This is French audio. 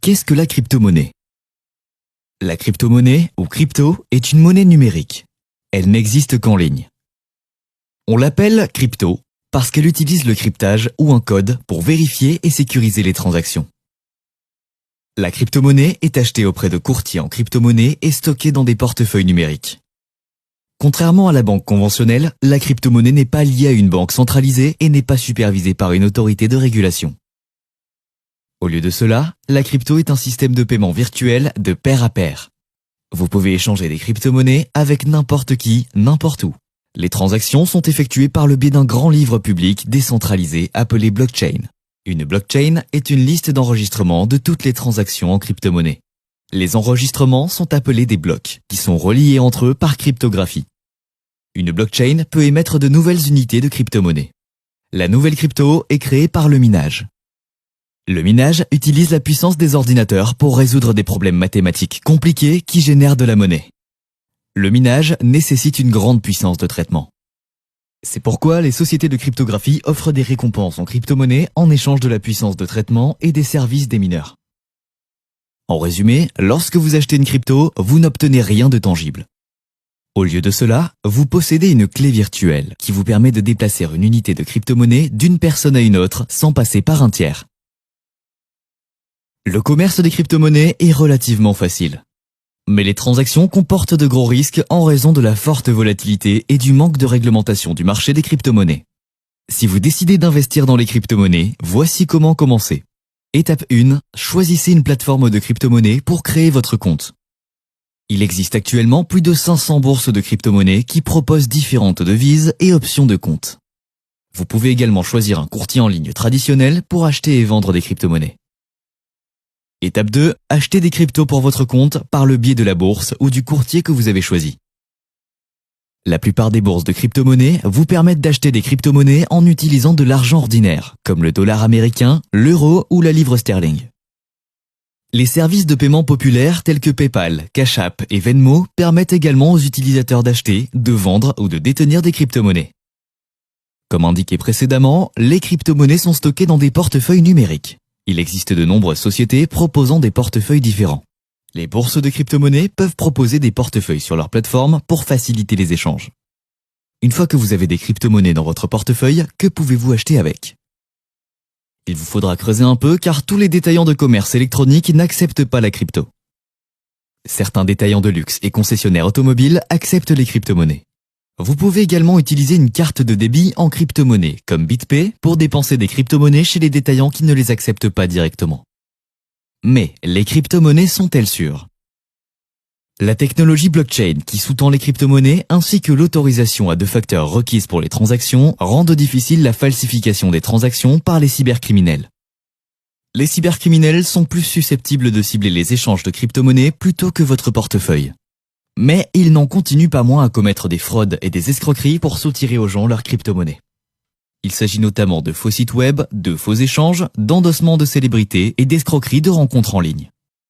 Qu'est-ce que la crypto-monnaie? La crypto-monnaie, ou crypto, est une monnaie numérique. Elle n'existe qu'en ligne. On l'appelle crypto parce qu'elle utilise le cryptage ou un code pour vérifier et sécuriser les transactions. La crypto-monnaie est achetée auprès de courtiers en crypto-monnaie et stockée dans des portefeuilles numériques. Contrairement à la banque conventionnelle, la crypto-monnaie n'est pas liée à une banque centralisée et n'est pas supervisée par une autorité de régulation. Au lieu de cela, la crypto est un système de paiement virtuel de pair à pair. Vous pouvez échanger des crypto-monnaies avec n'importe qui, n'importe où. Les transactions sont effectuées par le biais d'un grand livre public décentralisé appelé blockchain. Une blockchain est une liste d'enregistrements de toutes les transactions en crypto-monnaie. Les enregistrements sont appelés des blocs, qui sont reliés entre eux par cryptographie. Une blockchain peut émettre de nouvelles unités de crypto-monnaie. La nouvelle crypto est créée par le minage. Le minage utilise la puissance des ordinateurs pour résoudre des problèmes mathématiques compliqués qui génèrent de la monnaie. Le minage nécessite une grande puissance de traitement. C'est pourquoi les sociétés de cryptographie offrent des récompenses en crypto-monnaie en échange de la puissance de traitement et des services des mineurs. En résumé, lorsque vous achetez une crypto, vous n'obtenez rien de tangible. Au lieu de cela, vous possédez une clé virtuelle qui vous permet de déplacer une unité de crypto-monnaie d'une personne à une autre sans passer par un tiers. Le commerce des crypto-monnaies est relativement facile. Mais les transactions comportent de gros risques en raison de la forte volatilité et du manque de réglementation du marché des crypto-monnaies. Si vous décidez d'investir dans les crypto-monnaies, voici comment commencer. Étape 1, choisissez une plateforme de crypto-monnaies pour créer votre compte. Il existe actuellement plus de 500 bourses de crypto-monnaies qui proposent différentes devises et options de compte. Vous pouvez également choisir un courtier en ligne traditionnel pour acheter et vendre des crypto-monnaies. Étape 2, achetez des cryptos pour votre compte par le biais de la bourse ou du courtier que vous avez choisi. La plupart des bourses de crypto-monnaies vous permettent d'acheter des crypto-monnaies en utilisant de l'argent ordinaire, comme le dollar américain, l'euro ou la livre sterling. Les services de paiement populaires tels que PayPal, Cash App et Venmo permettent également aux utilisateurs d'acheter, de vendre ou de détenir des crypto-monnaies. Comme indiqué précédemment, les crypto-monnaies sont stockées dans des portefeuilles numériques. Il existe de nombreuses sociétés proposant des portefeuilles différents. Les bourses de crypto-monnaies peuvent proposer des portefeuilles sur leur plateforme pour faciliter les échanges. Une fois que vous avez des crypto-monnaies dans votre portefeuille, que pouvez-vous acheter avec? Il vous faudra creuser un peu car tous les détaillants de commerce électronique n'acceptent pas la crypto. Certains détaillants de luxe et concessionnaires automobiles acceptent les crypto-monnaies. Vous pouvez également utiliser une carte de débit en crypto-monnaie, comme BitPay, pour dépenser des crypto-monnaies chez les détaillants qui ne les acceptent pas directement. Mais les crypto-monnaies sont-elles sûres? La technologie blockchain qui sous-tend les crypto-monnaies ainsi que l'autorisation à 2 facteurs requise pour les transactions rendent difficile la falsification des transactions par les cybercriminels. Les cybercriminels sont plus susceptibles de cibler les échanges de crypto-monnaies plutôt que votre portefeuille. Mais ils n'en continuent pas moins à commettre des fraudes et des escroqueries pour soutirer aux gens leurs crypto-monnaies. Il s'agit notamment de faux sites web, de faux échanges, d'endossements de célébrités et d'escroqueries de rencontres en ligne.